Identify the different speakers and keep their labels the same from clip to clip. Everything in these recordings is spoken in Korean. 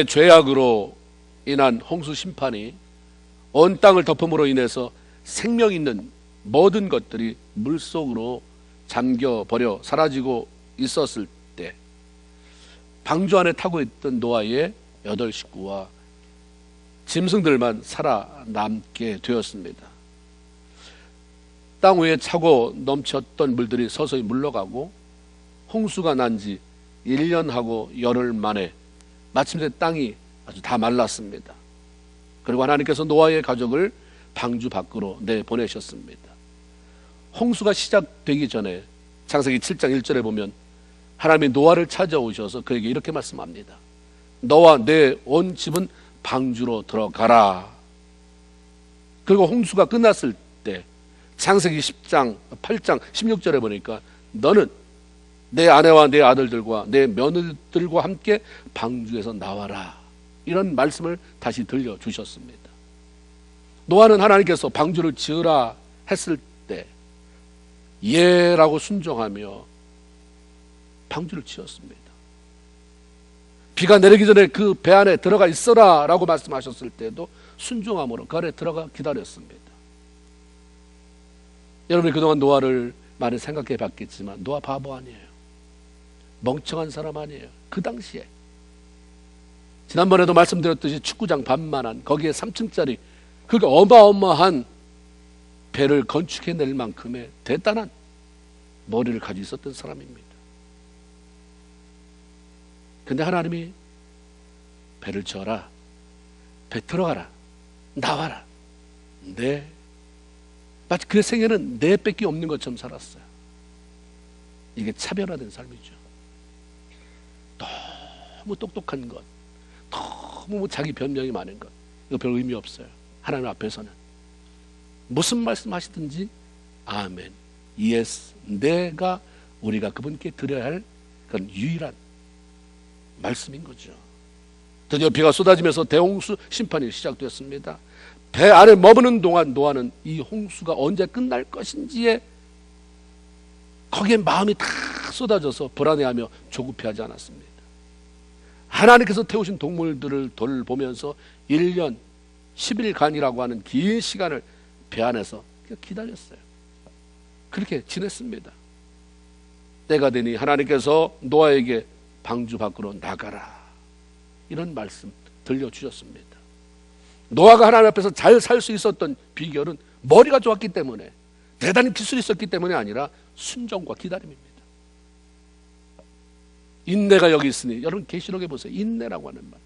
Speaker 1: 죄악으로 인한 홍수 심판이 온 땅을 덮음으로 인해서 생명 있는 모든 것들이 물속으로 잠겨버려 사라지고 있었을 때 방주 안에 타고 있던 노아의 8 식구와 짐승들만 살아남게 되었습니다. 땅 위에 차고 넘쳤던 물들이 서서히 물러가고 홍수가 난 지 1년하고 열흘 만에 마침내 땅이 아주 다 말랐습니다. 그리고 하나님께서 노아의 가족을 방주 밖으로 내보내셨습니다. 홍수가 시작되기 전에 창세기 7장 1절에 보면 하나님이 노아를 찾아오셔서 그에게 이렇게 말씀합니다. 너와 내 온 집은 방주로 들어가라. 그리고 홍수가 끝났을 때 창세기 10장 8장 16절에 보니까 너는 내 아내와 내 아들들과 내 며느리들과 함께 방주에서 나와라. 이런 말씀을 다시 들려주셨습니다. 노아는 하나님께서 방주를 지으라 했을 때 예라고 순종하며 방주를 지었습니다. 비가 내리기 전에 그 배 안에 들어가 있어라 라고 말씀하셨을 때도 순종함으로 그 안에 들어가 기다렸습니다. 여러분이 그동안 노아를 많이 생각해 봤겠지만 노아 바보 아니에요. 멍청한 사람 아니에요. 그 당시에 지난번에도 말씀드렸듯이 축구장 반만한 거기에 3층짜리 그게 어마어마한 배를 건축해낼 만큼의 대단한 머리를 가지고 있었던 사람입니다. 근데 하나님이 배를 지어라, 배 들어가라, 나와라. 네. 마치 그의 생애는 네 뺏기 없는 것처럼 살았어요. 이게 차별화된 삶이죠. 너무 똑똑한 것, 너무 자기 변명이 많은 것, 이거 별 의미 없어요. 하나님 앞에서는 무슨 말씀하시든지 아멘, 예스, 내가 우리가 그분께 드려야 할 그런 유일한 말씀인 거죠. 드디어 비가 쏟아지면서 대홍수 심판이 시작되었습니다. 배 안에 머무는 동안 노아는 이 홍수가 언제 끝날 것인지에 거기에 마음이 다 쏟아져서 불안해하며 조급해하지 않았습니다. 하나님께서 태우신 동물들을 돌보면서 1년 10일간이라고 하는 긴 시간을 배 안에서 기다렸어요. 그렇게 지냈습니다. 때가 되니 하나님께서 노아에게 방주 밖으로 나가라, 이런 말씀 들려주셨습니다. 노아가 하나님 앞에서 잘 살 수 있었던 비결은 머리가 좋았기 때문에, 대단히 기술이 있었기 때문이 아니라 순종과 기다림입니다. 인내가 여기 있으니, 여러분 계시록에 보세요. 인내라고 하는 말,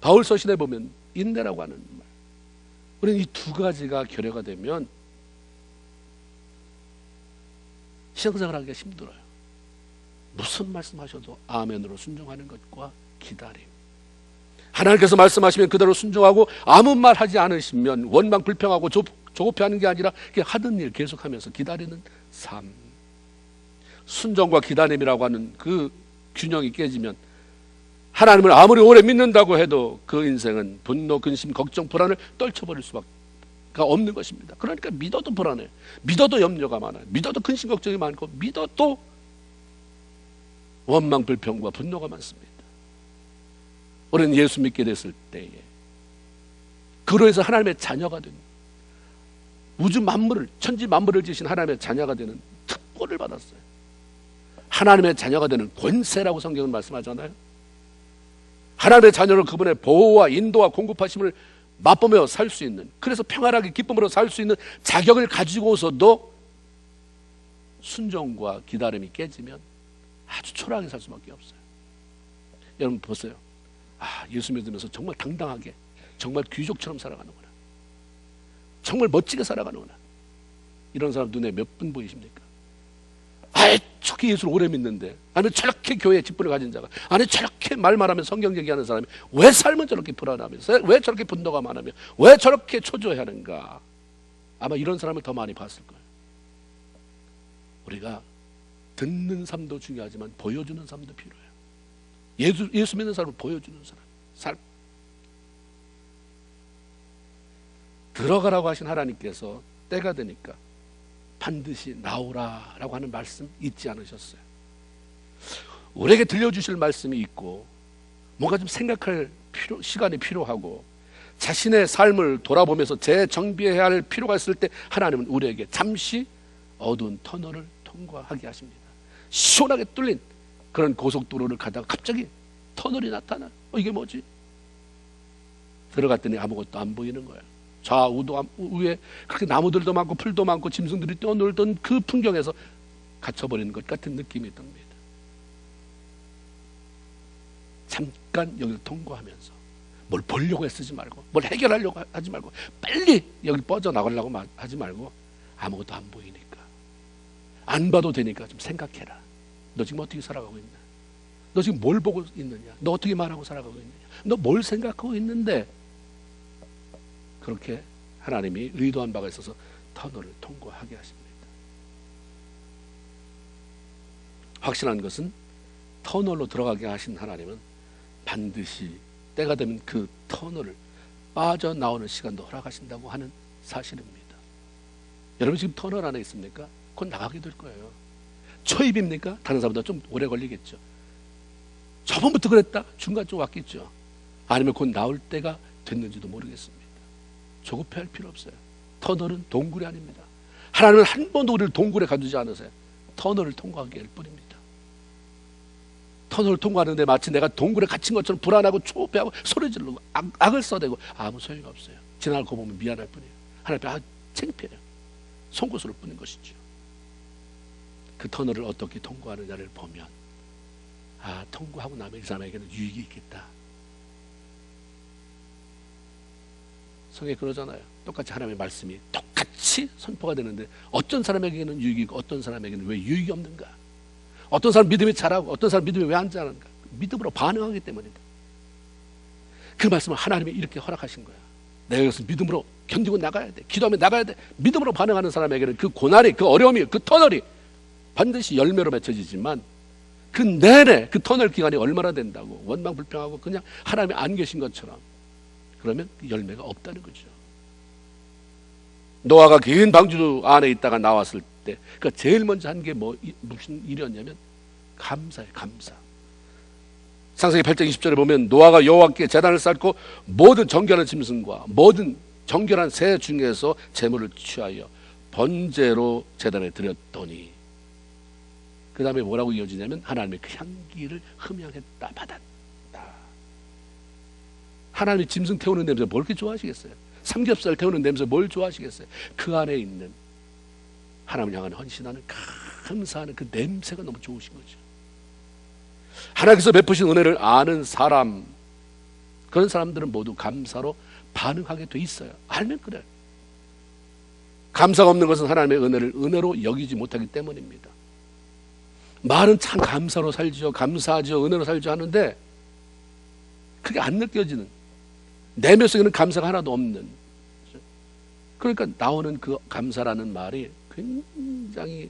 Speaker 1: 바울 서신에 보면 인내라고 하는 말. 우리는 이 두 가지가 결여가 되면 신앙생활 하기가 힘들어요. 무슨 말씀하셔도 아멘으로 순종하는 것과 기다림. 하나님께서 말씀하시면 그대로 순종하고 아무 말 하지 않으시면 원망 불평하고 조급해하는 게 아니라 하던 일 계속하면서 기다리는 삶. 순종과 기다림이라고 하는 그 균형이 깨지면 하나님을 아무리 오래 믿는다고 해도 그 인생은 분노, 근심, 걱정, 불안을 떨쳐버릴 수밖에 없는 것입니다. 그러니까 믿어도 불안해, 믿어도 염려가 많아요, 믿어도 근심 걱정이 많고, 믿어도 원망 불평과 분노가 많습니다. 우리는 예수 믿게 됐을 때에 그로 해서 하나님의 자녀가 되는, 우주 만물을, 천지 만물을 지으신 하나님의 자녀가 되는 특권을 받았어요. 하나님의 자녀가 되는 권세라고 성경은 말씀하잖아요. 하나님의 자녀로 그분의 보호와 인도와 공급하심을 맛보며 살 수 있는, 그래서 평안하게 기쁨으로 살 수 있는 자격을 가지고서도 순종과 기다림이 깨지면 아주 초라하게 살 수밖에 없어요. 여러분 보세요. 예수 믿으면서 정말 당당하게, 정말 귀족처럼 살아가는구나, 정말 멋지게 살아가는구나, 이런 사람 눈에 몇 분 보이십니까? 저렇게 예수를 오래 믿는데, 아니 저렇게 교회에 직분을 가진 자가, 아니 저렇게 말하면 성경 얘기하는 사람이 왜 삶은 저렇게 불안하면서, 왜 저렇게 분노가 많으며, 왜 저렇게 초조해하는가? 아마 이런 사람을 더 많이 봤을 거예요. 우리가 듣는 삶도 중요하지만 보여주는 삶도 필요해요. 예수 믿는 사람을 보여주는 삶. 들어가라고 하신 하나님께서 때가 되니까 반드시 나오라라고 하는 말씀 잊지 않으셨어요. 우리에게 들려주실 말씀이 있고 뭔가 좀 생각할 시간이 필요하고 자신의 삶을 돌아보면서 재정비해야 할 필요가 있을 때 하나님은 우리에게 잠시 어두운 터널을 통과하게 하십니다. 시원하게 뚫린 그런 고속도로를 가다가 갑자기 터널이 나타나. 이게 뭐지? 들어갔더니 아무것도 안 보이는 거야. 좌우도 위에 그렇게 나무들도 많고 풀도 많고 짐승들이 뛰어놀던 그 풍경에서 갇혀버리는 것 같은 느낌이 듭니다. 잠깐 여기를 통과하면서 뭘 보려고 애쓰지 말고 뭘 해결하려고 하지 말고 빨리 여기 뻗어나가려고 하지 말고 아무것도 안 보이니까 안 봐도 되니까 좀 생각해라. 너 지금 어떻게 살아가고 있나? 너 지금 뭘 보고 있느냐? 너 어떻게 말하고 살아가고 있느냐? 너 뭘 생각하고 있는데? 그렇게 하나님이 의도한 바가 있어서 터널을 통과하게 하십니다. 확실한 것은 터널로 들어가게 하신 하나님은 반드시 때가 되면 그 터널을 빠져나오는 시간도 허락하신다고 하는 사실입니다. 여러분 지금 터널 안에 있습니까? 곧 나가게 될 거예요. 초입입니까? 다른 사람보다 좀 오래 걸리겠죠. 저번부터 그랬다? 중간 쪽 왔겠죠. 아니면 곧 나올 때가 됐는지도 모르겠습니다. 조급해할 필요 없어요. 터널은 동굴이 아닙니다. 하나님은 한 번도 우리를 동굴에 가두지 않으세요. 터널을 통과하게 할 뿐입니다. 터널을 통과하는데 마치 내가 동굴에 갇힌 것처럼 불안하고 초조해하고 소리 지르고 악을 써대고 아무 소용이 없어요. 지나고 보면 미안할 뿐이에요. 하나님 앞에 창피해요. 송구스러울 뿐인 것이죠. 그 터널을 어떻게 통과하느냐를 보면 통과하고 나면 이 사람에게는 유익이 있겠다. 성경에 그러잖아요. 똑같이 하나님의 말씀이 똑같이 선포가 되는데 어떤 사람에게는 유익이 있고 어떤 사람에게는 왜 유익이 없는가? 어떤 사람 믿음이 잘하고 어떤 사람 믿음이 왜 안 잘하는가? 믿음으로 반응하기 때문이다. 그 말씀을 하나님이 이렇게 허락하신 거야. 내가 이것을 믿음으로 견디고 나가야 돼. 기도하며 나가야 돼. 믿음으로 반응하는 사람에게는 그 고난이, 그 어려움이, 그 터널이 반드시 열매로 맺혀지지만 그 내내 그 터널 기간이 얼마나 된다고 원망불평하고 그냥 하나님이 안 계신 것처럼 그러면 열매가 없다는 거죠. 노아가 긴 방주 안에 있다가 나왔을 때 그러니까 제일 먼저 한 게 무슨 일이었냐면 감사예요. 감사. 창세기 8장 20절에 보면 노아가 여호와께 제단을 쌓고 모든 정결한 짐승과 모든 정결한 새 중에서 제물을 취하여 번제로 제단에 드렸더니 그 다음에 뭐라고 이어지냐면 하나님의 그 향기를 흠향했다 받았다. 하나님이 짐승 태우는 냄새 뭘 그렇게 좋아하시겠어요? 삼겹살 태우는 냄새 뭘 좋아하시겠어요? 그 안에 있는 하나님을 향한 헌신하는 감사하는 그 냄새가 너무 좋으신 거죠. 하나님께서 베푸신 은혜를 아는 사람, 그런 사람들은 모두 감사로 반응하게 돼 있어요. 알면 그래. 감사가 없는 것은 하나님의 은혜를 은혜로 여기지 못하기 때문입니다. 말은 참 감사로 살지요, 감사하지요, 은혜로 살지요 하는데 그게 안 느껴지는, 내면 속에는 감사가 하나도 없는, 그러니까 나오는 그 감사라는 말이 굉장히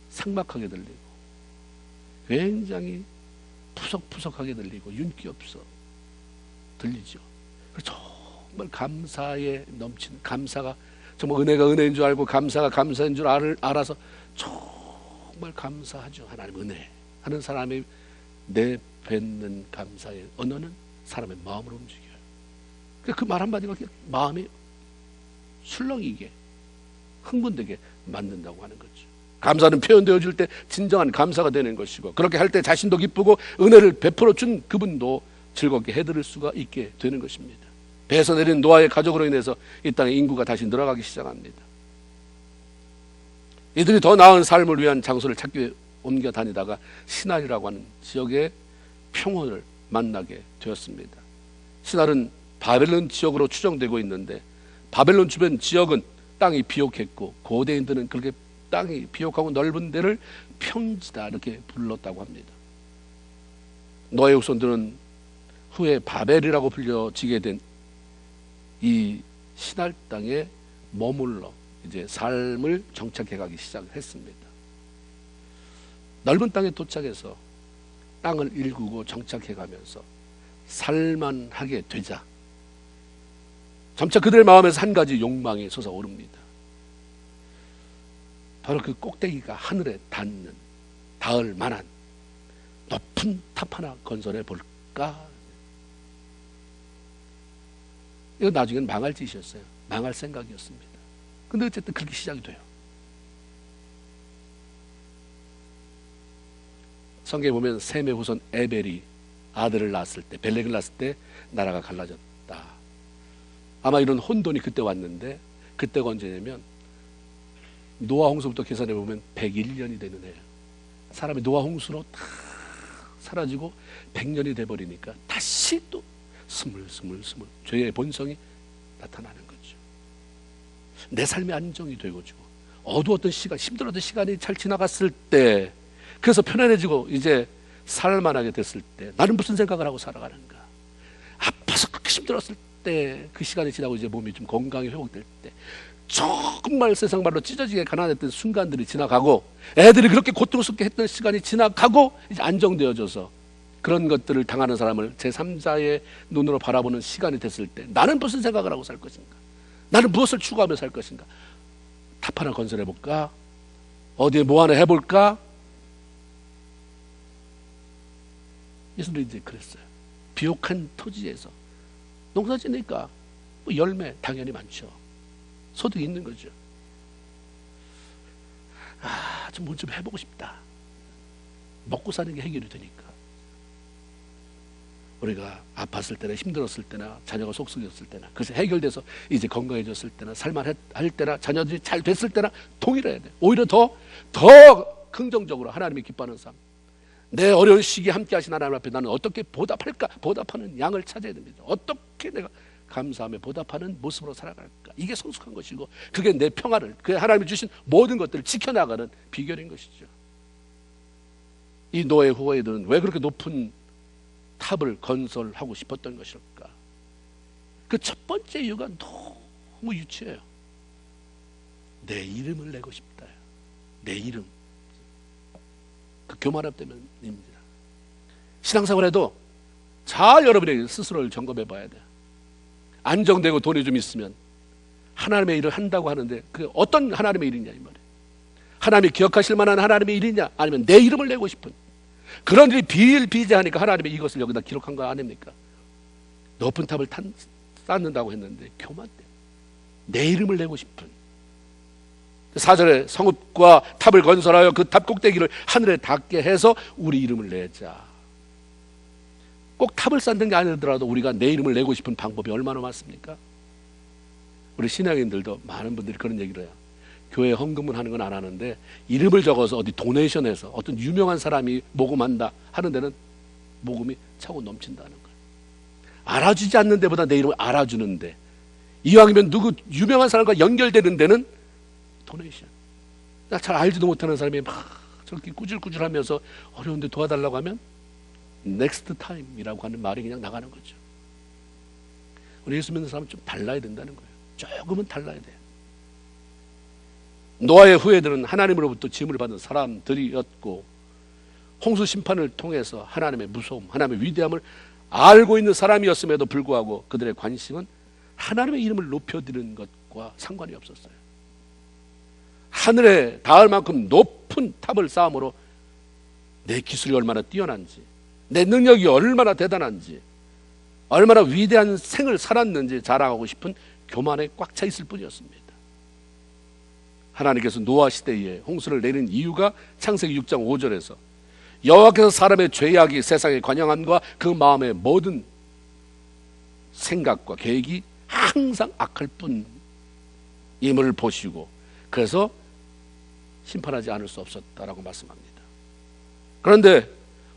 Speaker 1: 삭막하게 들리고 굉장히 푸석푸석하게 들리고 윤기 없어 들리죠. 정말 감사에 넘치는, 감사가 정말 은혜가 은혜인 줄 알고 감사가 감사인 줄 알아서 정말 감사하죠. 하나님 은혜 하는 사람이 내뱉는 감사의 언어는 사람의 마음으로 움직여요. 그 말 한마디가 마음이 술렁이게 흥분되게 만든다고 하는 거죠. 감사는 표현되어질 때 진정한 감사가 되는 것이고, 그렇게 할 때 자신도 기쁘고 은혜를 베풀어 준 그분도 즐겁게 해드릴 수가 있게 되는 것입니다. 배에서 내린 노아의 가족으로 인해서 이 땅에 인구가 다시 늘어가기 시작합니다. 이들이 더 나은 삶을 위한 장소를 찾기 위해 옮겨 다니다가 시날이라고 하는 지역의 평원을 만나게 되었습니다. 시날은 바벨론 지역으로 추정되고 있는데, 바벨론 주변 지역은 땅이 비옥했고 고대인들은 그렇게 땅이 비옥하고 넓은 데를 평지다 이렇게 불렀다고 합니다. 노아의 후손들은 후에 바벨이라고 불려지게 된 이 시날 땅에 머물러 이제 삶을 정착해가기 시작했습니다. 넓은 땅에 도착해서 땅을 일구고 정착해가면서 살만하게 되자 점차 그들의 마음에서 한 가지 욕망이 솟아오릅니다. 바로 그 꼭대기가 하늘에 닿을 만한 높은 탑 하나 건설해 볼까 이거 나중에는 망할 짓이었어요. 망할 생각이었습니다. 근데 어쨌든 그렇게 시작이 돼요. 성경에 보면 셈의 후손 에벨이 아들을 낳았을 때, 벨렉을 낳았을 때 나라가 갈라졌다. 아마 이런 혼돈이 그때 왔는데, 그때가 언제냐면 노아 홍수부터 계산해 보면 101년이 되는 해예요. 사람이 노아 홍수로 다 사라지고 100년이 돼버리니까 다시 또 스물스물 죄의 본성이 나타나는 거죠. 내 삶이 안정이 되고 어두웠던 시간, 힘들었던 시간이 잘 지나갔을 때, 그래서 편안해지고 이제 살만하게 됐을 때 나는 무슨 생각을 하고 살아가는가. 아파서 그렇게 힘들었을 때, 그 시간이 지나고 이제 몸이 좀 건강이 회복될 때, 정말 세상 말로 찢어지게 가난했던 순간들이 지나가고, 애들이 그렇게 고통스럽게 했던 시간이 지나가고, 이제 안정되어져서 그런 것들을 당하는 사람을 제3자의 눈으로 바라보는 시간이 됐을 때, 나는 무슨 생각을 하고 살 것인가? 나는 무엇을 추구하며 살 것인가? 탑 하나 건설해볼까? 어디에 뭐 하나 해볼까? 예수님이 이제 그랬어요. 비옥한 토지에서 농사 지니까 뭐 열매 당연히 많죠. 소득이 있는 거죠. 좀 뭘 좀 해보고 싶다. 먹고 사는 게 해결이 되니까. 우리가 아팠을 때나 힘들었을 때나 자녀가 속썩였을 때나, 그래서 해결돼서 이제 건강해졌을 때나 살만할 때나 자녀들이 잘 됐을 때나 동일해야 돼. 오히려 더 긍정적으로 하나님이 기뻐하는 삶. 내 어려운 시기에 함께 하신 하나님 앞에 나는 어떻게 보답할까? 보답하는 양을 찾아야 됩니다. 어떻게 내가 감사하며 보답하는 모습으로 살아갈까? 이게 성숙한 것이고, 그게 내 평화를, 그 하나님이 주신 모든 것들을 지켜나가는 비결인 것이죠. 이 노예 후예들은 왜 그렇게 높은 탑을 건설하고 싶었던 것일까? 그 첫 번째 이유가 너무 유치해요. 내 이름을 내고 싶다. 내 이름. 그 교만함 때문입니다. 신앙생활에도 잘 여러분이 스스로를 점검해 봐야 돼요. 안정되고 돈이 좀 있으면 하나님의 일을 한다고 하는데, 그 어떤 하나님의 일이냐 이 말이에요. 하나님이 기억하실 만한 하나님의 일이냐, 아니면 내 이름을 내고 싶은 그런 일이 비일비재하니까 하나님이 이것을 여기다 기록한 거 아닙니까? 높은 탑을 쌓는다고 했는데 교만 때문에 내 이름을 내고 싶은, 4절에 성읍과 탑을 건설하여 그 탑 꼭대기를 하늘에 닿게 해서 우리 이름을 내자. 꼭 탑을 쌓는 게 아니더라도 우리가 내 이름을 내고 싶은 방법이 얼마나 많습니까? 우리 신앙인들도 많은 분들이 그런 얘기를 해요. 교회 헌금을 하는 건 안 하는데 이름을 적어서 어디 도네이션에서 어떤 유명한 사람이 모금한다 하는 데는 모금이 차고 넘친다는 거예요. 알아주지 않는 데보다 내 이름을 알아주는데, 이왕이면 누구 유명한 사람과 연결되는 데는 도네이션. 잘 알지도 못하는 사람이 막 저렇게 꾸질꾸질하면서 어려운데 도와달라고 하면 넥스트 타임이라고 하는 말이 그냥 나가는 거죠. 우리 예수 믿는 사람은 좀 달라야 된다는 거예요. 조금은 달라야 돼요. 노아의 후예들은 하나님으로부터 지음을 받은 사람들이었고, 홍수 심판을 통해서 하나님의 무서움, 하나님의 위대함을 알고 있는 사람이었음에도 불구하고 그들의 관심은 하나님의 이름을 높여드리는 것과 상관이 없었어요. 하늘에 닿을 만큼 높은 탑을 쌓음으로 내 기술이 얼마나 뛰어난지, 내 능력이 얼마나 대단한지, 얼마나 위대한 생을 살았는지 자랑하고 싶은 교만에 꽉 차 있을 뿐이었습니다. 하나님께서 노아 시대에 홍수를 내린 이유가 창세기 6장 5절에서 여호와께서 사람의 죄악이 세상에 관영함과 그 마음의 모든 생각과 계획이 항상 악할 뿐임을 보시고, 그래서 심판하지 않을 수 없었다라고 말씀합니다. 그런데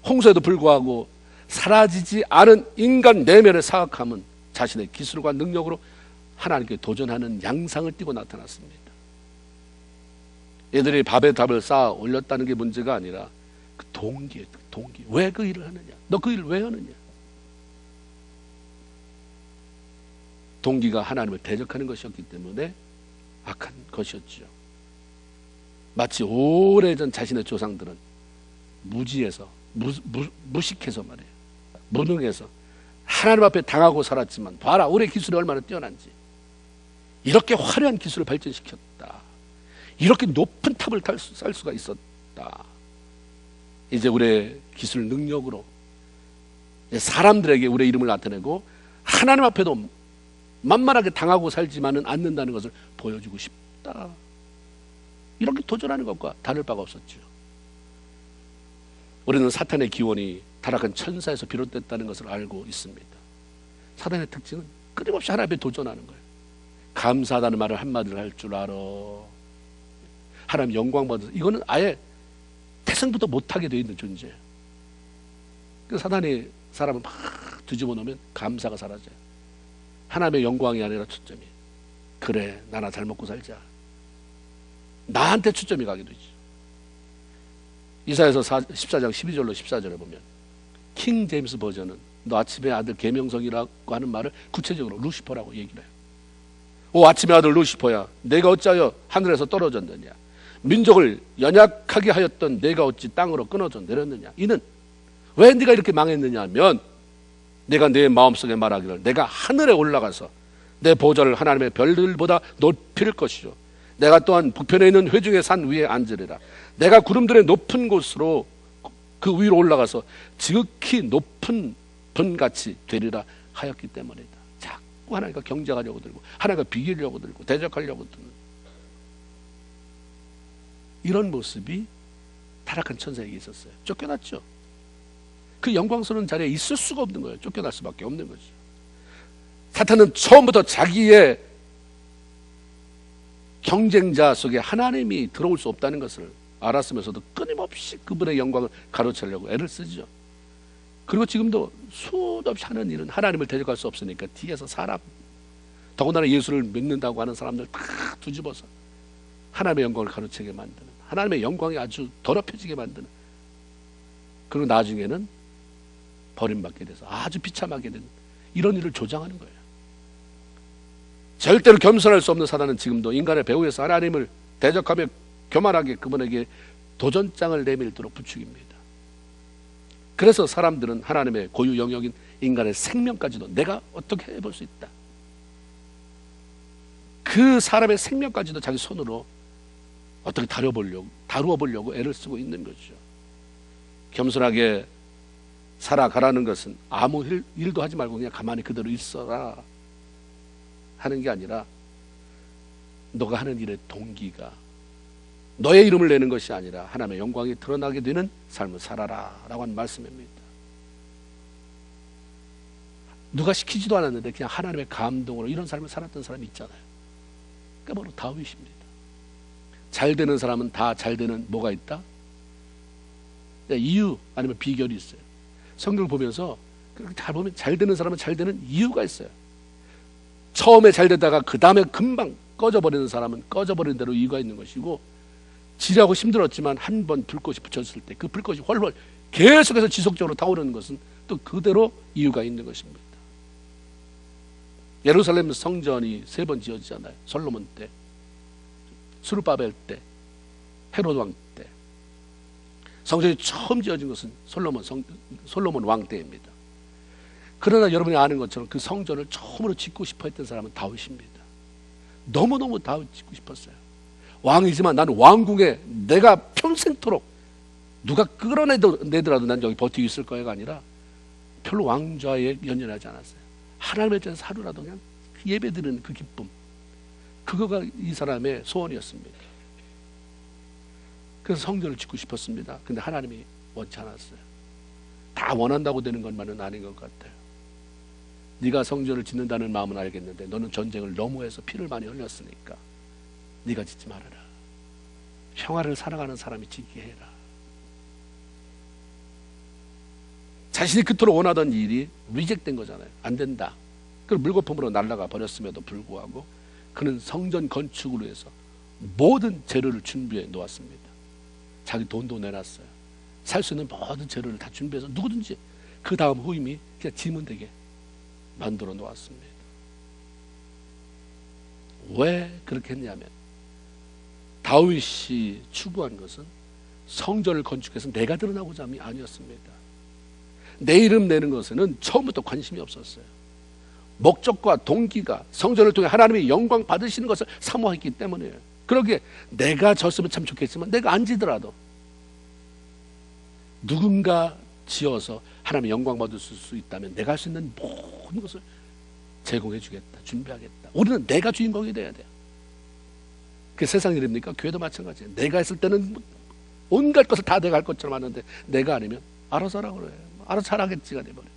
Speaker 1: 홍수에도 불구하고 사라지지 않은 인간 내면의 사악함은 자신의 기술과 능력으로 하나님께 도전하는 양상을 띠고 나타났습니다. 얘들이 밥에 답을 쌓아 올렸다는 게 문제가 아니라 그 동기예요. 동기. 왜 그 일을 하느냐? 너 그 일을 왜 하느냐? 동기가 하나님을 대적하는 것이었기 때문에 악한 것이었죠. 마치 오래전 자신의 조상들은 무지해서 무식해서 말이에요. 무능해서 하나님 앞에 당하고 살았지만 봐라 우리의 기술이 얼마나 뛰어난지, 이렇게 화려한 기술을 발전시켰다, 이렇게 높은 탑을 쌓을 수가 있었다. 이제 우리의 기술 능력으로 사람들에게 우리의 이름을 나타내고 하나님 앞에도 만만하게 당하고 살지만은 않는다는 것을 보여주고 싶다. 이렇게 도전하는 것과 다를 바가 없었죠. 우리는 사탄의 기원이 타락한 천사에서 비롯됐다는 것을 알고 있습니다. 사탄의 특징은 끊임없이 하나님 앞에 도전하는 거예요. 감사하다는 말을 한마디를 할 줄 알아. 하나님 영광 받아서 이거는 아예 태생부터 못하게 되어 있는 존재예요. 그래서 사탄이 사람을 막 뒤집어 놓으면 감사가 사라져요. 하나님의 영광이 아니라 초점이. 그래, 나나 잘 먹고 살자. 나한테 초점이 가게 되죠. 이사야서 14장 12절로 14절에 보면 킹 제임스 버전은 너 아침의 아들 계명성이라고 하는 말을 구체적으로 루시퍼라고 얘기를 해요. 오 아침의 아들 루시퍼야, 내가 어찌하여 하늘에서 떨어졌느냐. 민족을 연약하게 하였던 내가 어찌 땅으로 끊어져 내렸느냐. 이는 왜 네가 이렇게 망했느냐 하면 내가 내 마음속에 말하기를 내가 하늘에 올라가서 내 보좌를 하나님의 별들보다 높일 것이요 내가 또한 북편에 있는 회중의 산 위에 앉으리라. 내가 구름들의 높은 곳으로 그 위로 올라가서 지극히 높은 분같이 되리라 하였기 때문이다. 자꾸 하나님과 경쟁하려고 들고 하나님과 비교하려고 들고 대적하려고 드는 이런 모습이 타락한 천사에게 있었어요. 쫓겨났죠. 그 영광스러운 자리에 있을 수가 없는 거예요. 쫓겨날 수밖에 없는 거죠. 사탄은 처음부터 자기의 경쟁자 속에 하나님이 들어올 수 없다는 것을 알았으면서도 끊임없이 그분의 영광을 가로채려고 애를 쓰죠. 그리고 지금도 수도 없이 하는 일은 하나님을 대적할 수 없으니까 뒤에서 사람, 더군다나 예수를 믿는다고 하는 사람들 다 뒤집어서 하나님의 영광을 가로채게 만드는, 하나님의 영광이 아주 더럽혀지게 만드는, 그리고 나중에는 버림받게 돼서 아주 비참하게 되는 이런 일을 조장하는 거예요. 절대로 겸손할 수 없는 사단은 지금도 인간의 배후에서 하나님을 대적하며 교만하게 그분에게 도전장을 내밀도록 부추깁니다. 그래서 사람들은 하나님의 고유 영역인 인간의 생명까지도 내가 어떻게 해볼 수 있다. 그 사람의 생명까지도 자기 손으로 어떻게 다루어 보려고 애를 쓰고 있는 거죠. 겸손하게 살아가라는 것은 아무 일도 하지 말고 그냥 가만히 그대로 있어라 하는 게 아니라 너가 하는 일의 동기가 너의 이름을 내는 것이 아니라 하나님의 영광이 드러나게 되는 삶을 살아라 라고 하는 말씀입니다. 누가 시키지도 않았는데 그냥 하나님의 감동으로 이런 삶을 살았던 사람이 있잖아요. 그러니까 바로 다윗입니다. 잘 되는 사람은 다 잘 되는 뭐가 있다? 이유 아니면 비결이 있어요. 성경을 보면서 잘 보면 잘 되는 사람은 잘 되는 이유가 있어요. 처음에 잘 되다가 그 다음에 금방 꺼져버리는 사람은 꺼져버리는 대로 이유가 있는 것이고, 지려고 힘들었지만 한 번 불꽃이 붙였을 때 그 불꽃이 훨훨 계속해서 지속적으로 타오르는 것은 또 그대로 이유가 있는 것입니다. 예루살렘 성전이 3번 지어지잖아요. 솔로몬 때, 스룹바벨 때, 헤롯 왕 때. 성전이 처음 지어진 것은 솔로몬 왕 때입니다. 그러나 여러분이 아는 것처럼 그 성전을 처음으로 짓고 싶어 했던 사람은 다윗입니다. 너무너무 다윗 짓고 싶었어요. 왕이지만 나는 왕궁에 내가 평생토록 누가 끌어내더라도 난 여기 버티고 있을 거야가 아니라 별로 왕좌에 연연하지 않았어요. 하나님의 전에서 하루라도 그냥 예배드리는 그 기쁨, 그거가 이 사람의 소원이었습니다. 그래서 성전을 짓고 싶었습니다. 근데 하나님이 원치 않았어요. 다 원한다고 되는 것만은 아닌 것 같아요. 네가 성전을 짓는다는 마음은 알겠는데 너는 전쟁을 너무 해서 피를 많이 흘렸으니까 네가 짓지 말아라. 평화를 사랑하는 사람이 짓게 해라. 자신이 그토록 원하던 일이 리젝된 거잖아요. 안 된다. 그걸 물거품으로 날아가 버렸음에도 불구하고 그는 성전 건축으로 해서 모든 재료를 준비해 놓았습니다. 자기 돈도 내놨어요. 살 수 있는 모든 재료를 다 준비해서 누구든지 그 다음 후임이 그냥 지면 되게 만들어 놓았습니다. 왜 그렇게 했냐면 다윗이 추구한 것은 성전을 건축해서 내가 드러나고자 함이 아니었습니다. 내 이름 내는 것에는 처음부터 관심이 없었어요. 목적과 동기가 성전을 통해 하나님의 영광 받으시는 것을 사모했기 때문이에요. 그러기에 내가 졌으면 참 좋겠지만 내가 안 지더라도 누군가 지어서 하나님의 영광 받을 수 있다면 내가 할 수 있는 모든 것을 제공해 주겠다, 준비하겠다. 우리는 내가 주인공이 돼야 돼요. 그게 세상 일입니까? 교회도 마찬가지예요. 내가 했을 때는 온갖 것을 다 내가 할 것처럼 하는데 내가 아니면 알아서 하라고 그래요. 알아서 잘하겠지가 돼버려요.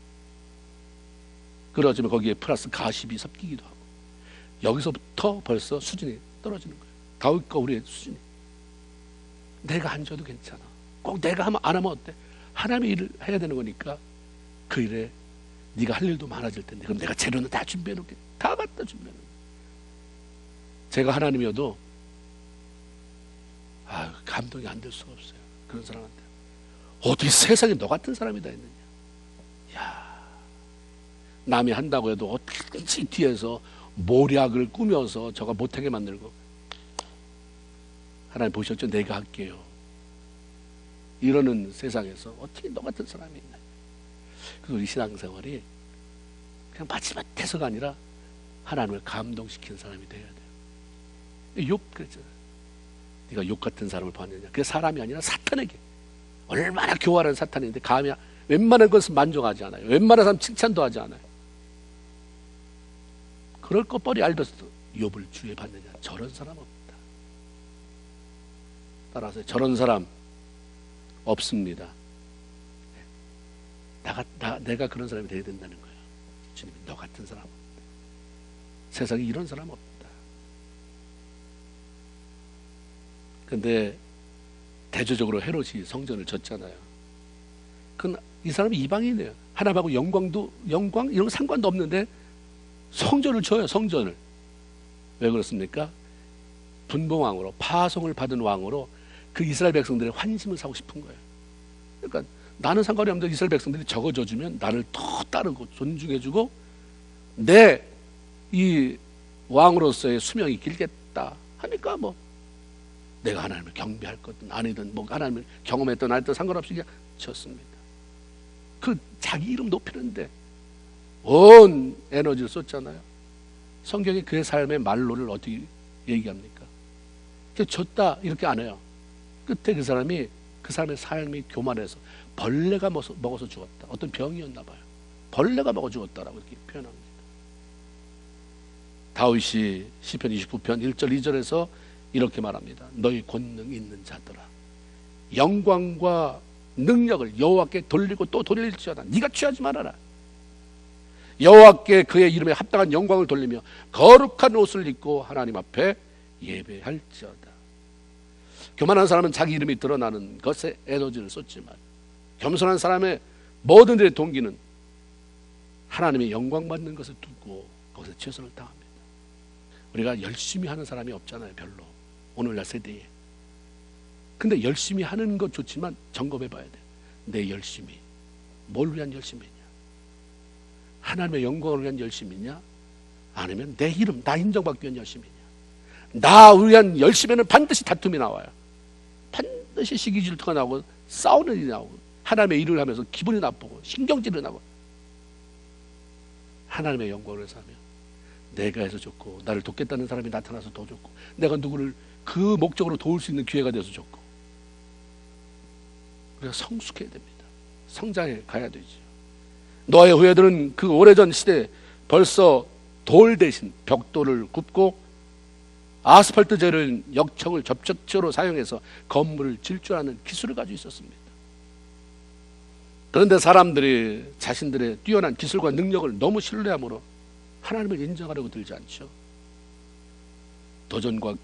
Speaker 1: 그러지만 거기에 플러스 가십이 섞이기도 하고, 여기서부터 벌써 수준이 떨어지는 거예요. 다윗과 우리의 수준이. 내가 안 줘도 괜찮아. 꼭 내가 하면 안 하면 어때? 하나님의 일을 해야 되는 거니까 그 일에 네가 할 일도 많아질 텐데 그럼 내가 재료는 다 준비해 놓게. 다 갖다 준비해 놓게. 제가 하나님이어도 감동이 안 될 수가 없어요. 그런 사람한테. 어떻게 세상에 너 같은 사람이 다 있느냐. 야, 남이 한다고 해도 어떻게 뒤에서 모략을 꾸며서 저가 못하게 만들고, 하나님 보셨죠? 내가 할게요. 이러는 세상에서 어떻게 너 같은 사람이 있나. 그래서 우리 신앙생활이 그냥 마지막해서가 아니라 하나님을 감동시키는 사람이 되어야 돼요. 욕 그랬잖아요. 네가 욕 같은 사람을 봤느냐. 그게 사람이 아니라 사탄에게. 얼마나 교활한 사탄인데 감히 웬만한 것은 만족하지 않아요. 웬만한 사람 칭찬도 하지 않아요. 그럴 것 뻔히 알더라도 욥을 주에 받느냐. 저런 사람 없다. 따라서 저런 사람 없습니다. 내가 그런 사람이 되어야 된다는 거예요. 주님이 너 같은 사람 없다. 세상에 이런 사람 없다. 근데 대조적으로 헤롯이 성전을 졌잖아요. 그건 이 사람이 이방인이에요. 하나님하고 영광 이런 거 상관도 없는데 성전을 줘요. 성전을. 왜 그렇습니까? 분봉왕으로, 파송을 받은 왕으로 그 이스라엘 백성들의 환심을 사고 싶은 거예요. 그러니까 나는 상관이 없는데 이스라엘 백성들이 저거 줘주면 나를 더 따르고 존중해주고 내 이 왕으로서의 수명이 길겠다 하니까 뭐 내가 하나님을 경배할 거든 아니든 뭐 하나님을 경험했든 안 했든 상관없이 그냥 졌습니다. 그 자기 이름 높이는데 온 에너지를 쏟잖아요. 성경이 그의 삶의 말로를 어떻게 얘기합니까? 졌다 이렇게 안 해요. 끝에 그 사람이 그 사람의 삶이 교만해서 벌레가 먹어서 죽었다. 어떤 병이었나 봐요. 벌레가 먹어 죽었다라고 이렇게 표현합니다. 다윗이 시편 29편 1절 2절에서 이렇게 말합니다. 너희 권능 있는 자들아 영광과 능력을 여호와께 돌리고 또 돌릴지어다. 네가 취하지 말아라. 여호와께 그의 이름에 합당한 영광을 돌리며 거룩한 옷을 입고 하나님 앞에 예배할지어다. 교만한 사람은 자기 이름이 드러나는 것에 에너지를 쏟지만 겸손한 사람의 모든 일의 동기는 하나님의 영광 받는 것을 두고 거기서 최선을 다합니다. 우리가 열심히 하는 사람이 없잖아요. 별로. 오늘날 세대에. 근데 열심히 하는 것 좋지만 점검해 봐야 돼요. 내 열심히 뭘 위한 열심이냐? 하나님의 영광을 위한 열심이냐? 아니면 내 이름, 나 인정받기 위한 열심이냐? 나 위한 열심에는 반드시 다툼이 나와요. 반드시 시기 질투가 나오고 싸우는 일이 나오고 하나님의 일을 하면서 기분이 나쁘고 신경질이 나고. 하나님의 영광을 위해서 하면 내가 해서 좋고 나를 돕겠다는 사람이 나타나서 더 좋고 내가 누구를 그 목적으로 도울 수 있는 기회가 돼서 좋고. 우리가 성숙해야 됩니다. 성장해 가야 되죠. 노아의 후예들은 그 오래전 시대에 벌써 돌 대신 벽돌을 굽고 아스팔트 재를 역청을 접촉제로 사용해서 건물을 질 줄 아는 기술을 가지고 있었습니다. 그런데 사람들이 자신들의 뛰어난 기술과 능력을 너무 신뢰함으로 하나님을 인정하려고 들지 않죠. 도전과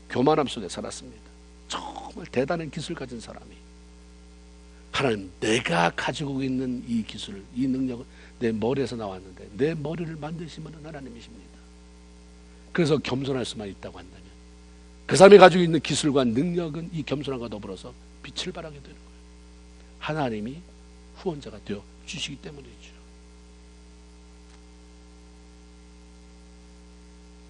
Speaker 1: 교만함 속에 살았습니다. 정말 대단한 기술 가진 사람이 하나님, 내가 가지고 있는 이 기술을, 이 능력을 내 머리에서 나왔는데 내 머리를 만드신 분은 하나님이십니다. 그래서 겸손할 수만 있다고 한다면 그 사람이 가지고 있는 기술과 능력은 이 겸손함과 더불어서 빛을 발하게 되는 거예요. 하나님이 후원자가 되어 주시기 때문이죠.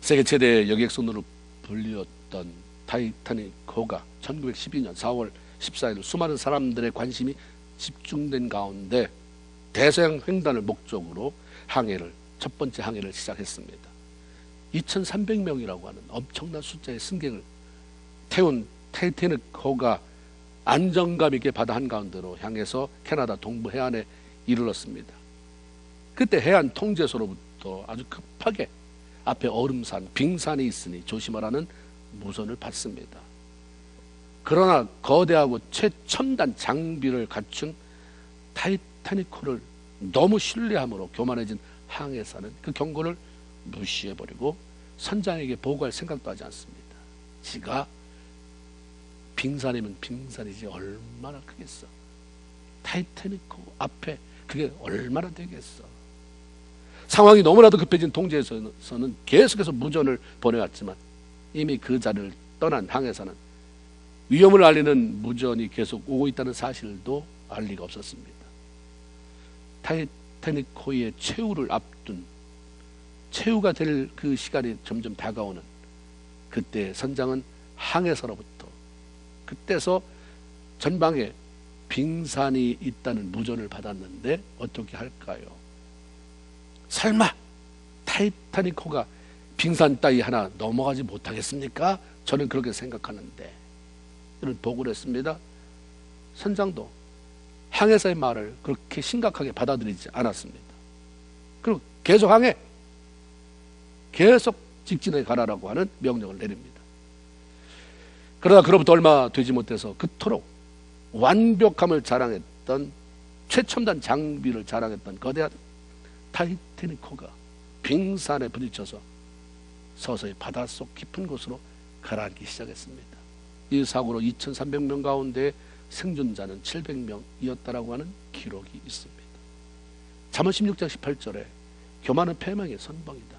Speaker 1: 세계 최대 여객선으로 불리웠던 타이타닉 호가 1912년 4월 14일 수많은 사람들의 관심이 집중된 가운데 대서양 횡단을 목적으로 첫 번째 항해를 시작했습니다. 2,300명이라고 하는 엄청난 숫자의 승객을 태운 타이타닉 호가 안정감 있게 바다 한가운데로 향해서 캐나다 동부 해안에 이르렀습니다. 그때 해안 통제소로부터 하나님으로부터 아주 급하게 앞에 얼음산, 빙산이 있으니 조심하라는 무선을 받습니다. 그러나 거대하고 최첨단 장비를 갖춘 타이타닉호를 너무 신뢰함으로 교만해진 항해사는 그 경고를 무시해버리고 선장에게 보고할 생각도 하지 않습니다. 지가 빙산이면 빙산이지 얼마나 크겠어. 타이타닉호 앞에 그게 얼마나 되겠어. 상황이 너무나도 급해진 통제에서는 계속해서 무전을 보내왔지만 이미 그 자리를 떠난 항해사는 위험을 알리는 무전이 계속 오고 있다는 사실도 알 리가 없었습니다. 타이타닉호의 최후를 앞둔, 최후가 될 그 시간이 점점 다가오는 그때 선장은 항해사로부터 그때서 전방에 빙산이 있다는 무전을 받았는데 어떻게 할까요? 설마 타이타닉호가 빙산 따위 하나 넘어가지 못하겠습니까? 저는 그렇게 생각하는데 이런 보고를 했습니다. 선장도 항해사의 말을 그렇게 심각하게 받아들이지 않았습니다. 그리고 계속 항해, 계속 직진해 가라라고 하는 명령을 내립니다. 그러나 그로부터 얼마 되지 못해서 그토록 완벽함을 자랑했던 최첨단 장비를 자랑했던 거대한 타이타닉호가 빙산에 부딪혀서 서서히 바닷속 깊은 곳으로 가라앉기 시작했습니다. 이 사고로 2,300명 가운데 생존자는 700명이었다라고 하는 기록이 있습니다. 잠언 16장 18절에 교만은 패망의 선봉이다.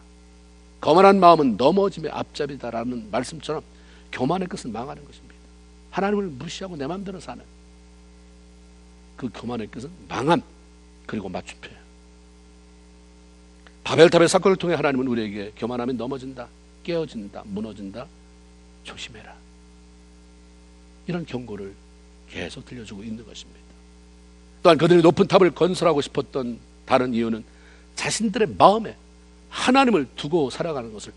Speaker 1: 거만한 마음은 넘어짐의 앞잡이다라는 말씀처럼 교만의 끝은 망하는 것입니다. 하나님을 무시하고 내 마음대로 사는 그 교만의 끝은 망함, 그리고 맞춤표예요. 바벨탑의 사건을 통해 하나님은 우리에게 교만하면 넘어진다, 깨어진다, 무너진다, 조심해라, 이런 경고를 계속 들려주고 있는 것입니다. 또한 그들이 높은 탑을 건설하고 싶었던 다른 이유는 자신들의 마음에 하나님을 두고 살아가는 것을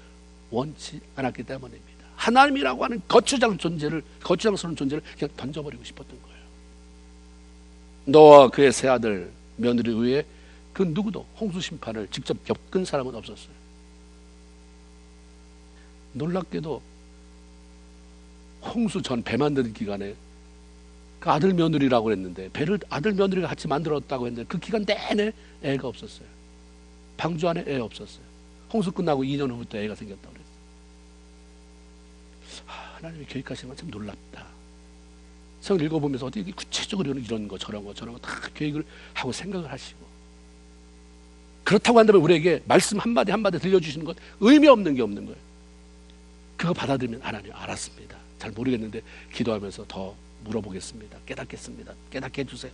Speaker 1: 원치 않았기 때문입니다. 하나님이라고 하는 거추장스러운 존재를 그냥 던져버리고 싶었던 거예요. 노아와 그의 세 아들 며느리 외에 그 누구도 홍수 심판을 직접 겪은 사람은 없었어요. 놀랍게도 홍수 전 배 만드는 기간에 그 아들 며느리라고 했는데 배를 아들 며느리가 같이 만들었다고 했는데 그 기간 내내 애가 없었어요. 방주 안에 애 없었어요. 홍수 끝나고 2년 후부터 애가 생겼다고 그랬어요. 하나님이 계획하시는 건 참 놀랍다. 성을 읽어보면서 어떻게 구체적으로 이런 거 저런 거 다 계획을 하고 생각을 하시고, 그렇다고 한다면 우리에게 말씀 한마디 한마디 들려주시는 것 의미 없는 게 없는 거예요. 그거 받아들이면 하나님 알았습니다, 잘 모르겠는데 기도하면서 더 물어보겠습니다, 깨닫겠습니다, 깨닫게 해주세요.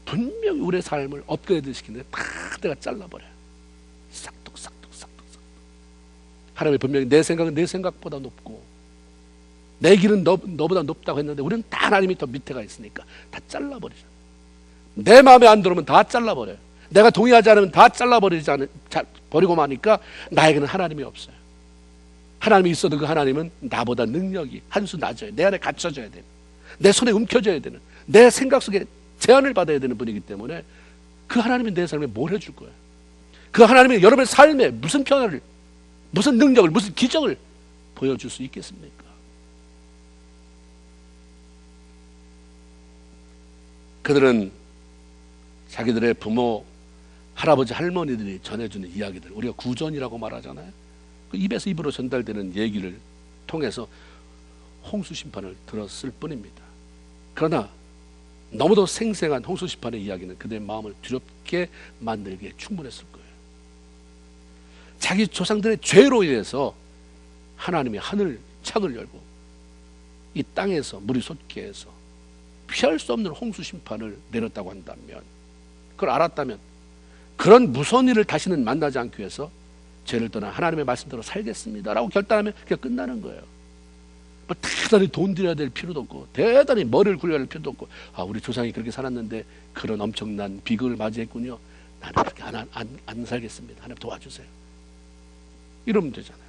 Speaker 1: 분명히 우리의 삶을 업그레이드 시키는데 다 내가 잘라버려요. 싹둑. 하나님이 분명히 내 생각은 내 생각보다 높고 내 길은 너보다 높다고 했는데 우리는 다 하나님이 더 밑에가 있으니까 다 잘라버리죠. 내 마음에 안 들어오면 다 잘라버려요. 내가 동의하지 않으면 다 버리고 마니까 나에게는 하나님이 없어요. 하나님이 있어도 그 하나님은 나보다 능력이 한 수 낮아요. 내 안에 갇혀져야 되는, 내 손에 움켜져야 되는, 내 생각 속에 제한을 받아야 되는 분이기 때문에 그 하나님이 내 삶에 뭘 해줄 거예요? 그 하나님이 여러분의 삶에 무슨 변화를, 무슨 능력을, 무슨 기적을 보여줄 수 있겠습니까? 그들은 자기들의 부모, 할아버지, 할머니들이 전해주는 이야기들, 우리가 구전이라고 말하잖아요. 그 입에서 입으로 전달되는 얘기를 통해서 홍수 심판을 들었을 뿐입니다. 그러나 너무도 생생한 홍수 심판의 이야기는 그들의 마음을 두렵게 만들기에 충분했을 거예요. 자기 조상들의 죄로 인해서 하나님이 하늘 창을 열고 이 땅에서 물이 솟게 해서 피할 수 없는 홍수 심판을 내렸다고 한다면, 그걸 알았다면 그런 무서운 일을 다시는 만나지 않기 위해서 죄를 떠나 하나님의 말씀대로 살겠습니다라고 결단하면 그게 끝나는 거예요. 뭐 대단히 돈 들여야 될 필요도 없고 대단히 머리를 굴려야 할 필요도 없고, 우리 조상이 그렇게 살았는데 그런 엄청난 비극을 맞이했군요, 나는 그렇게 안 살겠습니다, 하나님 도와주세요, 이러면 되잖아요.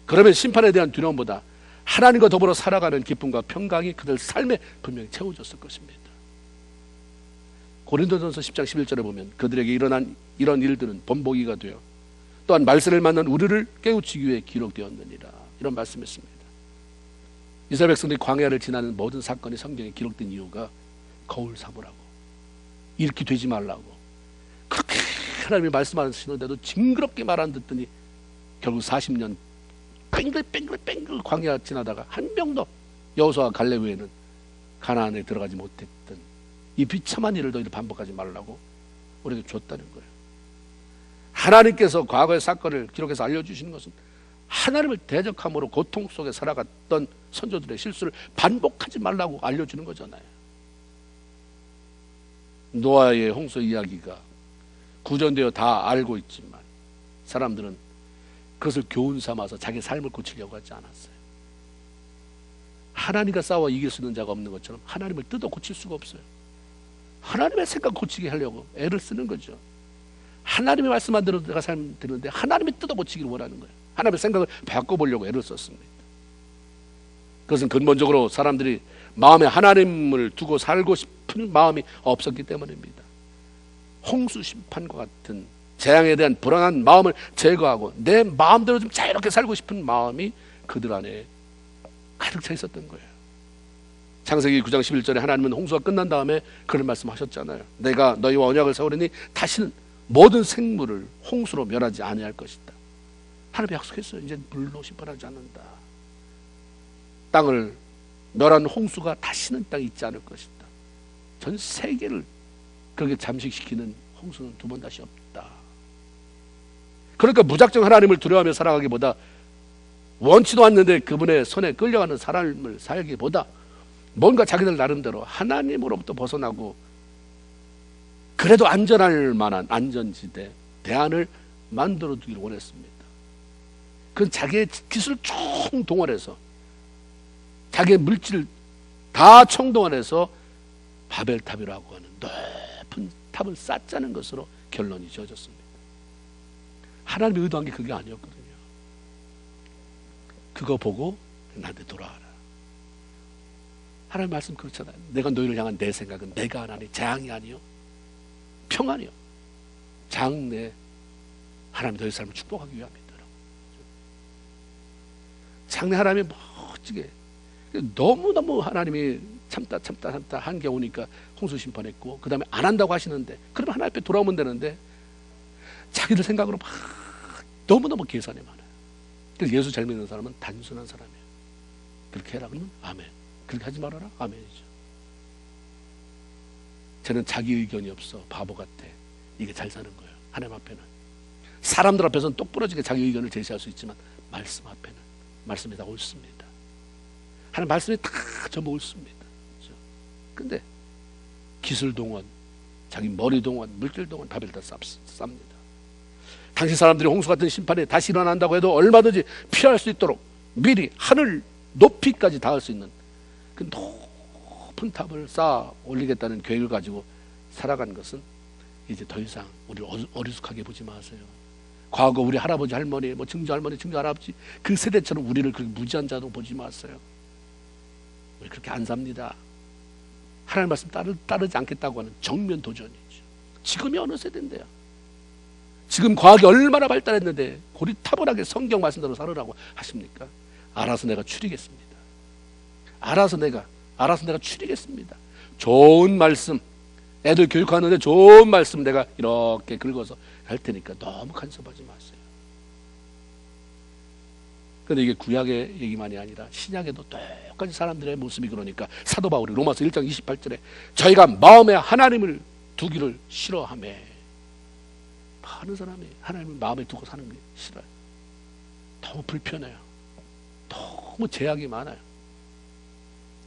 Speaker 1: 그러면 심판에 대한 두려움보다 하나님과 더불어 살아가는 기쁨과 평강이 그들 삶에 분명히 채워졌을 것입니다. 고린도전서 10장 11절에 보면 그들에게 일어난 이런 일들은 본보기가 되어 또한 말세를 만난 우리를 깨우치기 위해 기록되었느니라. 이런 말씀했습니다. 이스라엘 백성들이 광야를 지나는 모든 사건이 성경에 기록된 이유가 거울 삼으라고, 이렇게 되지 말라고, 그렇게 하나님이 말씀하시는데도 징그럽게 말 안 듣더니 결국 40년 뺑글뺑글 광야 지나다가 한 명도 여호수아와 갈렙 외에는 가나안에 들어가지 못했던 이 비참한 일을 너희들 반복하지 말라고 우리에게 줬다는 거예요. 하나님께서 과거의 사건을 기록해서 알려주시는 것은 하나님을 대적함으로 고통 속에 살아갔던 선조들의 실수를 반복하지 말라고 알려주는 거잖아요. 노아의 홍수 이야기가 구전되어 다 알고 있지만 사람들은 그것을 교훈 삼아서 자기 삶을 고치려고 하지 않았어요. 하나님과 싸워 이길 수 있는 자가 없는 것처럼 하나님을 뜯어 고칠 수가 없어요. 하나님의 생각 고치게 하려고 애를 쓰는 거죠. 하나님의 말씀만 들어도 내가 삶 되는데 하나님이 뜯어 고치기를 원하는 거예요. 하나님의 생각을 바꿔보려고 애를 썼습니다. 그것은 근본적으로 사람들이 마음에 하나님을 두고 살고 싶은 마음이 없었기 때문입니다. 홍수 심판과 같은 재앙에 대한 불안한 마음을 제거하고 내 마음대로 좀 자유롭게 살고 싶은 마음이 그들 안에 가득 차 있었던 거예요. 창세기 9장 11절에 하나님은 홍수가 끝난 다음에 그런 말씀하셨잖아요. 내가 너희와 언약을 세우리니 다시는 모든 생물을 홍수로 멸하지 아니할 것이다. 하나님이 약속했어요. 이제 물로 심판하지 않는다. 땅을 멸한 홍수가 다시는 땅에 있지 않을 것이다. 전 세계를 그렇게 잠식시키는 홍수는 두 번 다시 없다. 그러니까 무작정 하나님을 두려워하며 살아가기보다 원치도 않는데 그분의 손에 끌려가는 삶을 살기보다 뭔가 자기들 나름대로 하나님으로부터 벗어나고 그래도 안전할 만한 안전지대, 대안을 만들어 두기를 원했습니다. 그건 자기의 기술을 총동원해서 자기의 물질을 다 총동원해서 바벨탑이라고 하는 높은 탑을 쌓자는 것으로 결론이 지어졌습니다. 하나님이 의도한 게 그게 아니었거든요. 그거 보고 나한테 돌아와라. 하나님 말씀 그렇잖아요. 내가 너희를 향한 내 생각은 내가 하나니 재앙이 아니요 평안이요 장래 하나님 너희 삶을 축복하기 위함이다. 장래 하나님이 멋지게 너무너무 하나님이 참다 한게 오니까 홍수 심판했고 그 다음에 안 한다고 하시는데 그러면 하나님 앞에 돌아오면 되는데 자기들 생각으로 막 너무너무 계산이 많아요. 그래서 예수 잘 믿는 사람은 단순한 사람이에요. 그렇게 해라 그러면 아멘, 그렇게 하지 말아라 아멘이죠. 저는 자기 의견이 없어 바보 같아 이게 잘 사는 거예요. 하나님 앞에는 사람들 앞에서는 똑부러지게 자기 의견을 제시할 수 있지만 말씀 앞에는 말씀이 다 옳습니다. 하나님 말씀이 다 전부 옳습니다. 그렇죠? 근데 기술 동원, 자기 머리 동원, 물질 동원 답을 다 쌉니다. 당시 사람들이 홍수 같은 심판에 다시 일어난다고 해도 얼마든지 피할 수 있도록 미리 하늘 높이까지 닿을 수 있는 그 높은 탑을 쌓아 올리겠다는 계획을 가지고 살아간 것은 이제 더 이상 우리를 어리숙하게 보지 마세요. 과거 우리 할아버지 할머니, 뭐 증조 할머니, 증조 할아버지 그 세대처럼 우리를 그렇게 무지한 자도 보지 마세요. 우리 그렇게 안 삽니다. 하나님 말씀 따르지 않겠다고 하는 정면 도전이죠. 지금이 어느 세대인데요. 지금 과학이 얼마나 발달했는데 고리타분하게 성경 말씀대로 살으라고 하십니까? 알아서 내가 추리겠습니다. 알아서 내가 추리겠습니다. 좋은 말씀, 애들 교육하는데 좋은 말씀 내가 이렇게 긁어서 할 테니까 너무 간섭하지 마세요. 그런데 이게 구약의 얘기만이 아니라 신약에도 똑같이 사람들의 모습이 그러니까 사도 바울이 로마서 1장 28절에 저희가 마음에 하나님을 두기를 싫어하며 많은 사람이 하나님을 마음에 두고 사는 게 싫어요. 너무 불편해요. 너무 제약이 많아요.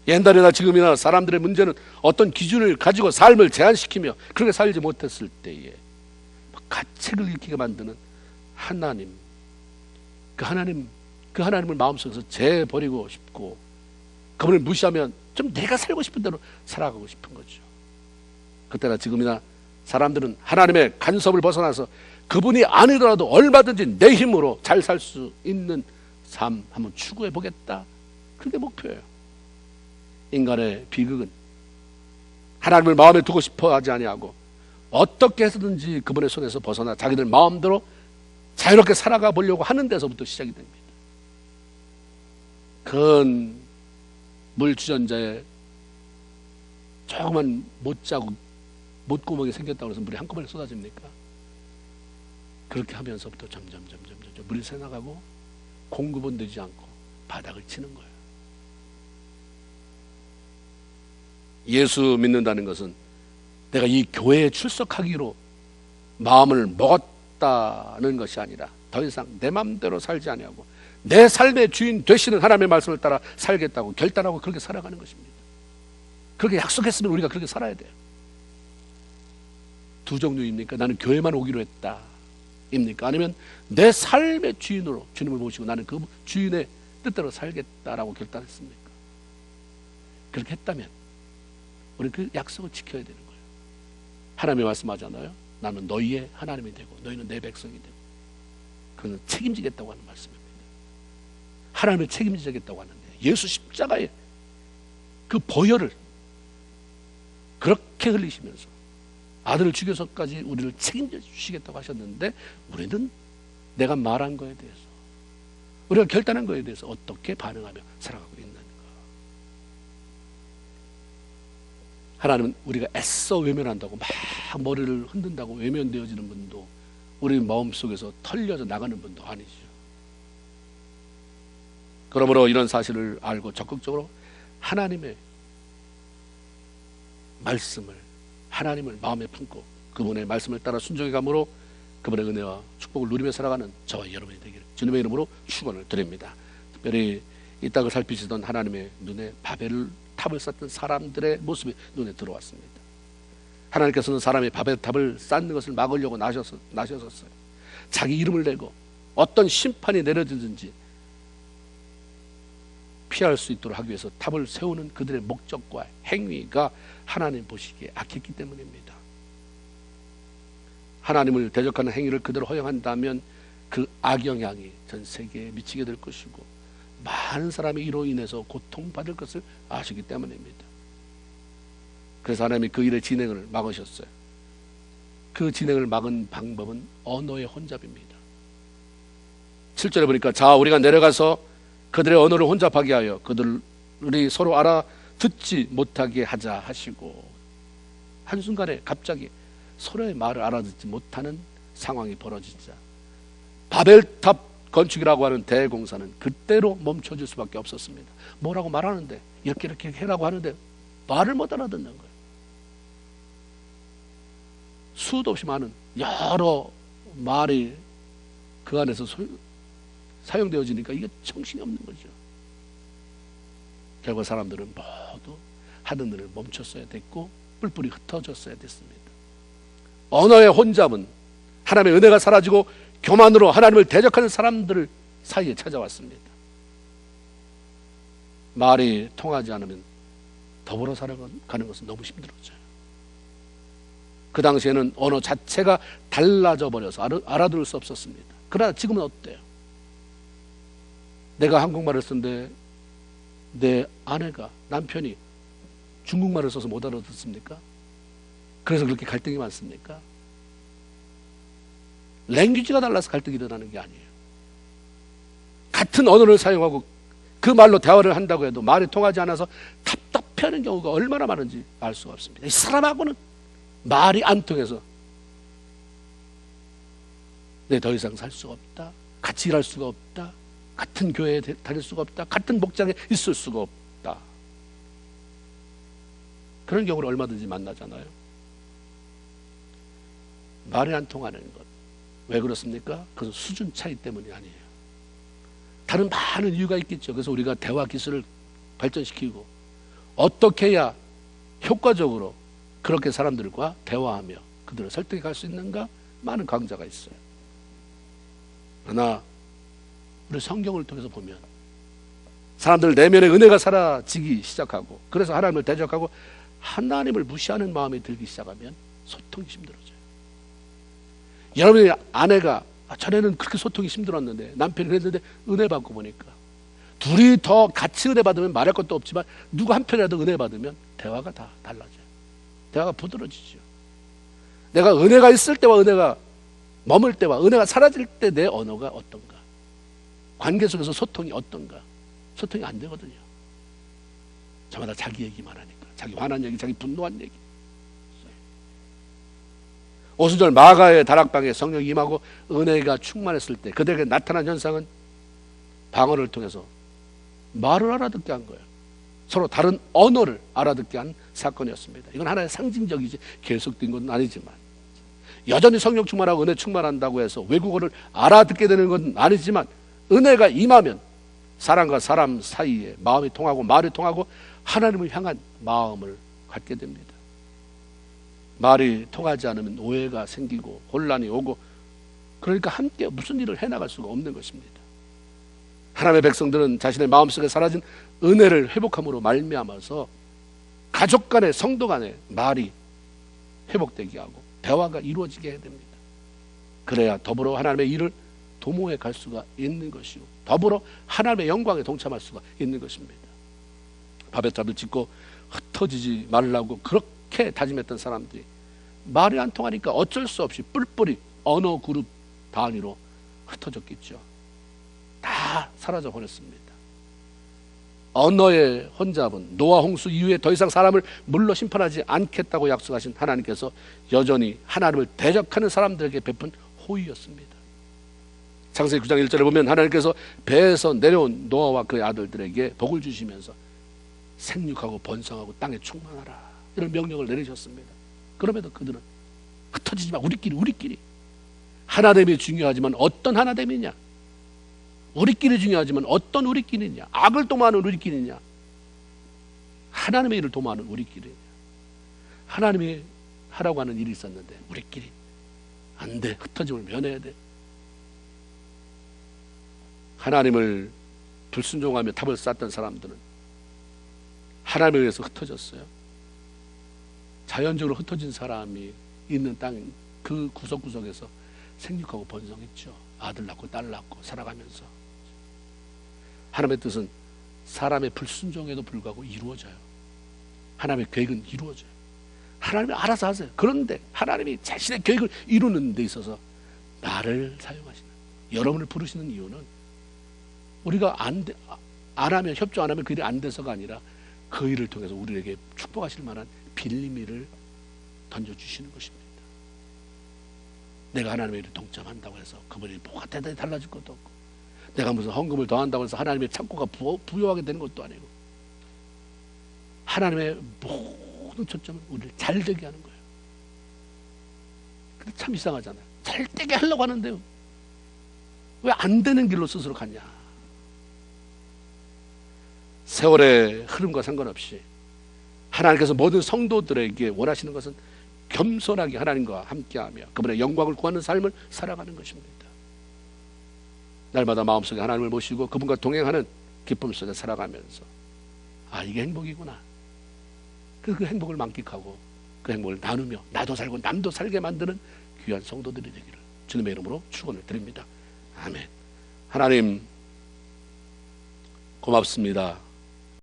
Speaker 1: 옛날이나 지금이나 사람들의 문제는 어떤 기준을 가지고 삶을 제한시키며 그렇게 살지 못했을 때에 가책을 일으키게 만드는 하나님, 그 하나님을 마음속에서 재버리고 싶고 그분을 무시하면 좀 내가 살고 싶은 대로 살아가고 싶은 거죠. 그때나 지금이나 사람들은 하나님의 간섭을 벗어나서 그분이 아니더라도 얼마든지 내 힘으로 잘 살 수 있는 삶 한번 추구해 보겠다. 그게 목표예요. 인간의 비극은 하나님을 마음에 두고 싶어 하지 아니하고 어떻게 해서든지 그분의 손에서 벗어나 자기들 마음대로 자유롭게 살아가 보려고 하는 데서부터 시작이 됩니다. 큰 물주전자에 조그만 못자국, 못구멍이 생겼다고 해서 물이 한꺼번에 쏟아집니까? 그렇게 하면서부터 점점 물이 새나가고 공급은 되지 않고 바닥을 치는 거예요. 예수 믿는다는 것은 내가 이 교회에 출석하기로 마음을 먹었다는 것이 아니라 더 이상 내 마음대로 살지 아니하고 내 삶의 주인 되시는 하나님의 말씀을 따라 살겠다고 결단하고 그렇게 살아가는 것입니다. 그렇게 약속했으면 우리가 그렇게 살아야 돼요. 두 종류입니까? 나는 교회만 오기로 했다 입니까? 아니면 내 삶의 주인으로 주님을 모시고 나는 그 주인의 뜻대로 살겠다라고 결단했습니까? 그렇게 했다면 우리는 그 약속을 지켜야 되는 거예요. 하나님이 말씀하잖아요. 나는 너희의 하나님이 되고 너희는 내 백성이 되고 그는 책임지겠다고 하는 말씀입니다. 하나님을 책임지겠다고 하는데 예수 십자가의 그 보혈을 그렇게 흘리시면서 아들을 죽여서까지 우리를 책임져 주시겠다고 하셨는데 우리는 내가 말한 거에 대해서 우리가 결단한 거에 대해서 어떻게 반응하며 살아가고 있는가. 하나님은 우리가 애써 외면한다고 막 머리를 흔든다고 외면되어지는 분도 우리 마음속에서 털려져 나가는 분도 아니죠. 그러므로 이런 사실을 알고 적극적으로 하나님의 말씀을 하나님을 마음에 품고 그분의 말씀을 따라 순종해 감으로 그분의 은혜와 축복을 누리며 살아가는 저와 여러분이 되기를 주님의 이름으로 축원을 드립니다. 특별히 이 땅을 살피시던 하나님의 눈에 바벨 탑을 쌓던 사람들의 모습이 눈에 들어왔습니다. 하나님께서는 사람이 바벨 탑을 쌓는 것을 막으려고 나셨었어요. 자기 이름을 내고 어떤 심판이 내려지든지 피할 수 있도록 하기 위해서 탑을 세우는 그들의 목적과 행위가 하나님 보시기에 악했기 때문입니다. 하나님을 대적하는 행위를 그대로 허용한다면 그 악영향이 전 세계에 미치게 될 것이고 많은 사람이 이로 인해서 고통받을 것을 아시기 때문입니다. 그래서 하나님이 그 일의 진행을 막으셨어요. 그 진행을 막은 방법은 언어의 혼잡입니다. 7절에 보니까 자 우리가 내려가서 그들의 언어를 혼잡하게 하여 그들이 서로 알아듣지 못하게 하자 하시고 한순간에 갑자기 서로의 말을 알아듣지 못하는 상황이 벌어지자 바벨탑 건축이라고 하는 대공사는 그때로 멈춰질 수밖에 없었습니다. 뭐라고 말하는데 이렇게 해라고 하는데 말을 못 알아듣는 거예요. 수도 없이 많은 여러 말이 그 안에서 사용되어지니까 이게 정신이 없는 거죠. 결국 사람들은 모두 하던 일을 멈췄어야 됐고 뿔뿔이 흩어졌어야 됐습니다. 언어의 혼잡은 하나님의 은혜가 사라지고 교만으로 하나님을 대적하는 사람들 사이에 찾아왔습니다. 말이 통하지 않으면 더불어 살아가는 것은 너무 힘들어져요. 그 당시에는 언어 자체가 달라져 버려서 알아들을 수 없었습니다. 그러나 지금은 어때요? 내가 한국말을 쓰는데 내 아내가 남편이 중국말을 써서 못 알아듣습니까? 그래서 그렇게 갈등이 많습니까? 랭귀지가 달라서 갈등이 일어나는 게 아니에요. 같은 언어를 사용하고 그 말로 대화를 한다고 해도 말이 통하지 않아서 답답해하는 경우가 얼마나 많은지 알 수가 없습니다. 이 사람하고는 말이 안 통해서 내 더 이상 살 수가 없다. 같이 일할 수가 없다. 같은 교회에 다닐 수가 없다. 같은 목장에 있을 수가 없다. 그런 경우를 얼마든지 만나잖아요. 말이 안 통하는 것. 왜 그렇습니까? 그것은 수준 차이 때문이 아니에요. 다른 많은 이유가 있겠죠. 그래서 우리가 대화 기술을 발전시키고 어떻게 해야 효과적으로 그렇게 사람들과 대화하며 그들을 설득해 갈 수 있는가? 많은 강좌가 있어요. 그러나 우리 성경을 통해서 보면 사람들 내면의 은혜가 사라지기 시작하고 그래서 하나님을 대적하고 하나님을 무시하는 마음이 들기 시작하면 소통이 힘들어져요. 여러분의 아내가 전에는 그렇게 소통이 힘들었는데 남편이 그랬는데 은혜 받고 보니까 둘이 더 같이 은혜 받으면 말할 것도 없지만 누구 한 편이라도 은혜 받으면 대화가 다 달라져요. 대화가 부드러지죠. 내가 은혜가 있을 때와 은혜가 머물 때와 은혜가 사라질 때 내 언어가 어떤가, 관계 속에서 소통이 어떤가. 소통이 안 되거든요. 저마다 자기 얘기만 하니까, 자기 화난 얘기, 자기 분노한 얘기. 5수절 마가의 다락방에 성령이 임하고 은혜가 충만했을 때 그들에게 나타난 현상은 방언을 통해서 말을 알아듣게 한 거예요. 서로 다른 언어를 알아듣게 한 사건이었습니다. 이건 하나의 상징적이지 계속된 건 아니지만, 여전히 성령 충만하고 은혜 충만한다고 해서 외국어를 알아듣게 되는 건 아니지만, 은혜가 임하면 사람과 사람 사이에 마음이 통하고 말이 통하고 하나님을 향한 마음을 갖게 됩니다. 말이 통하지 않으면 오해가 생기고 혼란이 오고, 그러니까 함께 무슨 일을 해나갈 수가 없는 것입니다. 하나님의 백성들은 자신의 마음속에 사라진 은혜를 회복함으로 말미암아서 가족 간의, 성도 간의 말이 회복되게 하고 대화가 이루어지게 해야 됩니다. 그래야 더불어 하나님의 일을 도모해 갈 수가 있는 것이고, 더불어 하나님의 영광에 동참할 수가 있는 것입니다. 바벨탑을 짓고 흩어지지 말라고 그렇게 다짐했던 사람들이 말이 안 통하니까 어쩔 수 없이 뿔뿔이 언어 그룹 단위로 흩어졌겠죠. 다 사라져 버렸습니다. 언어의 혼잡은 노아 홍수 이후에 더 이상 사람을 물로 심판하지 않겠다고 약속하신 하나님께서 여전히 하나님을 대적하는 사람들에게 베푼 호의였습니다. 창세기 9장 1절에 보면 하나님께서 배에서 내려온 노아와 그의 아들들에게 복을 주시면서 생육하고 번성하고 땅에 충만하라, 이런 명령을 내리셨습니다. 그럼에도 그들은 흩어지지 마, 우리끼리. 하나됨이 중요하지만 어떤 하나됨이냐, 우리끼리 중요하지만 어떤 우리끼리냐, 악을 도모하는 우리끼리냐, 하나님의 일을 도모하는 우리끼리냐. 하나님이 하라고 하는 일이 있었는데 우리끼리 안 돼, 흩어짐을 면해야 돼. 하나님을 불순종하며 탑을 쌓던 사람들은 하나님에 의해서 흩어졌어요. 자연적으로 흩어진 사람이 있는 땅 그 구석구석에서 생육하고 번성했죠. 아들 낳고 딸 낳고 살아가면서. 하나님의 뜻은 사람의 불순종에도 불구하고 이루어져요. 하나님의 계획은 이루어져요. 하나님이 알아서 하세요. 그런데 하나님이 자신의 계획을 이루는 데 있어서 나를 사용하시는, 여러분을 부르시는 이유는 우리가 안 하면, 협조 안 하면 그 일이 안 돼서가 아니라 그 일을 통해서 우리에게 축복하실 만한 빌미를 던져주시는 것입니다. 내가 하나님의 일에 동참한다고 해서 그분이 뭐가 대단히 달라질 것도 없고, 내가 무슨 헌금을 더한다고 해서 하나님의 창고가 부여하게 되는 것도 아니고, 하나님의 모든 초점은 우리를 잘 되게 하는 거예요. 근데 참 이상하잖아요. 잘 되게 하려고 하는데 왜 안 되는 길로 스스로 갔냐. 세월의 흐름과 상관없이 하나님께서 모든 성도들에게 원하시는 것은 겸손하게 하나님과 함께하며 그분의 영광을 구하는 삶을 살아가는 것입니다. 날마다 마음속에 하나님을 모시고 그분과 동행하는 기쁨 속에 살아가면서, 아, 이게 행복이구나. 그 행복을 만끽하고 그 행복을 나누며 나도 살고 남도 살게 만드는 귀한 성도들이 되기를 주님의 이름으로 축원을 드립니다. 아멘. 하나님 고맙습니다.